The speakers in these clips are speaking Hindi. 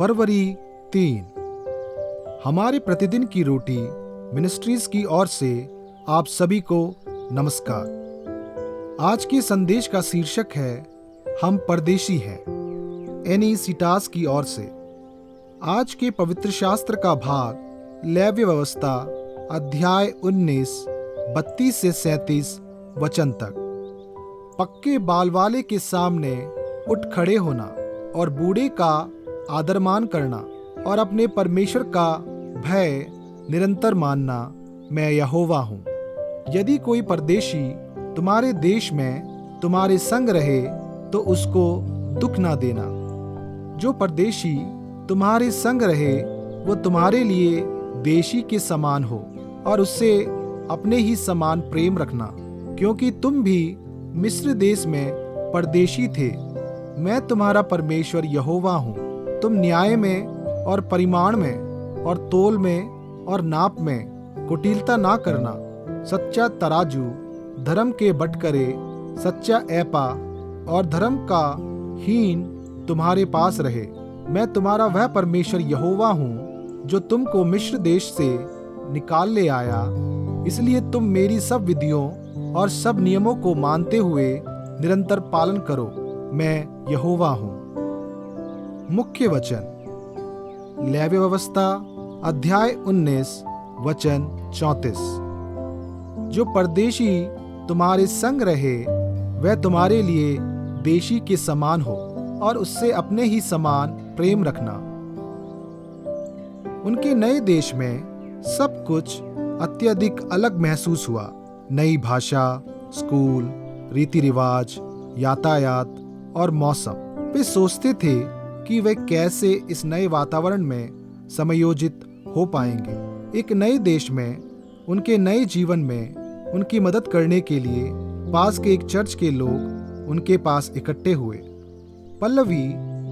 फरवरी 3। हमारे प्रतिदिन की रोटी मिनिस्ट्रीज की ओर से आप सभी को नमस्कार। आज के संदेश का शीर्षक है हम परदेशी हैं, एनी सीटास की ओर से। आज के पवित्र शास्त्र का भाग लेव्य व्यवस्था अध्याय 19 32 से 37 वचन तक। पक्के बाल वाले के सामने उठ खड़े होना और बूढ़े का आदरमान करना और अपने परमेश्वर का भय निरंतर मानना, मैं यहोवा हूँ। यदि कोई परदेशी तुम्हारे देश में तुम्हारे संग रहे तो उसको दुख ना देना। जो परदेशी तुम्हारे संग रहे वो तुम्हारे लिए देशी के समान हो और उससे अपने ही समान प्रेम रखना, क्योंकि तुम भी मिस्र देश में परदेशी थे। मैं तुम्हारा परमेश्वर यहोवा हूँ। तुम न्याय में और परिमाण में और तोल में और नाप में कुटिलता ना करना। सच्चा तराजू, धर्म के बटकरे, सच्चा ऐपा और धर्म का हीन तुम्हारे पास रहे। मैं तुम्हारा वह परमेश्वर यहोवा हूँ जो तुमको मिस्र देश से निकाल ले आया। इसलिए तुम मेरी सब विधियों और सब नियमों को मानते हुए निरंतर पालन करो। मैं यहोवा हूँ। मुख्य वचन लेव्य व्यवस्था अध्याय 19 वचन 34। जो परदेशी तुम्हारे संग रहे वह तुम्हारे लिए देशी के समान हो और उससे अपने ही समान प्रेम रखना। उनके नए देश में सब कुछ अत्यधिक अलग महसूस हुआ। नई भाषा, स्कूल, रीति रिवाज, यातायात और मौसम। वे सोचते थे कि वे कैसे इस नए वातावरण में समायोजित हो पाएंगे। एक नए देश में उनके नए जीवन में उनकी मदद करने के लिए पास के एक चर्च के लोग उनके पास इकट्ठे हुए। पल्लवी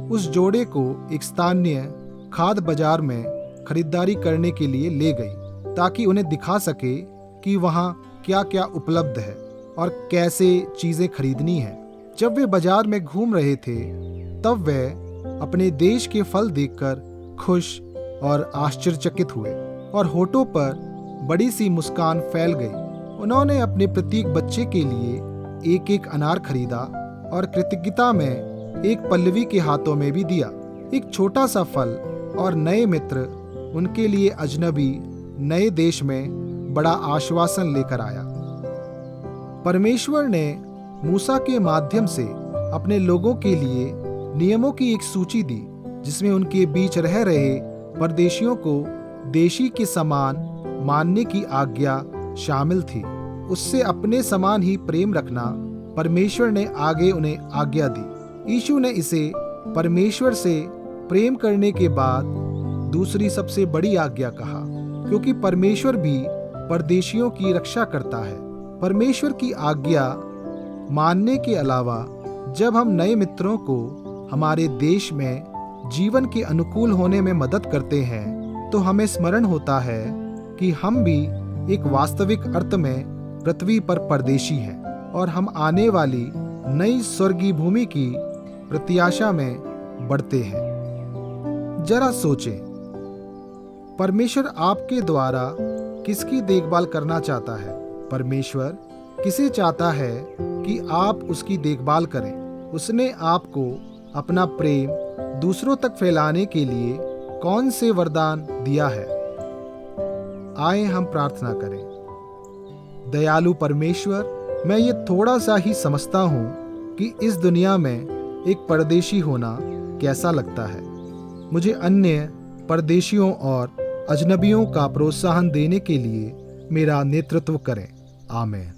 उस जोड़े को एक स्थानीय खाद्य बाजार में खरीदारी करने के लिए ले गई ताकि उन्हें दिखा सके कि वहाँ क्या क्या उपलब्ध है और कैसे चीजें खरीदनी है। जब वे बाजार में घूम रहे थे तब वे अपने देश के फल देखकर खुश और आश्चर्यचकित हुए और होठों पर बड़ी सी मुस्कान फैल गई। उन्होंने अपने प्रत्येक बच्चे के लिए एक एक अनार खरीदा और कृतज्ञता में एक पल्लवी के हाथों में भी दिया। एक छोटा सा फल और नए मित्र उनके लिए अजनबी नए देश में बड़ा आश्वासन लेकर आया। परमेश्वर ने मूसा के माध्यम से अपने लोगों के लिए नियमों की एक सूची दी जिसमें उनके बीच रह रहे परदेशियों को देशी के समान मानने की आज्ञा शामिल थी। उससे अपने समान ही प्रेम रखना परमेश्वर ने आगे उन्हें आज्ञा दी। यीशु ने इसे परमेश्वर से प्रेम करने के बाद दूसरी सबसे बड़ी आज्ञा कहा, क्योंकि परमेश्वर भी परदेशियों की रक्षा करता है। परमेश्वर की आज्ञा मानने के अलावा जब हम नए मित्रों को हमारे देश में जीवन के अनुकूल होने में मदद करते हैं तो हमें स्मरण होता है कि हम भी एक वास्तविक अर्थ में पृथ्वी पर परदेशी हैं और हम आने वाली नई स्वर्गीय भूमि की प्रत्याशा में बढ़ते हैं। जरा सोचें, परमेश्वर आपके द्वारा किसकी देखभाल करना चाहता है? परमेश्वर किसे चाहता है कि आप उसकी देखभाल करें? उसने आपको अपना प्रेम दूसरों तक फैलाने के लिए कौन से वरदान दिया है? आए हम प्रार्थना करें। दयालु परमेश्वर, मैं ये थोड़ा सा ही समझता हूँ कि इस दुनिया में एक परदेशी होना कैसा लगता है। मुझे अन्य परदेशियों और अजनबियों का प्रोत्साहन देने के लिए मेरा नेतृत्व करें। आमीन।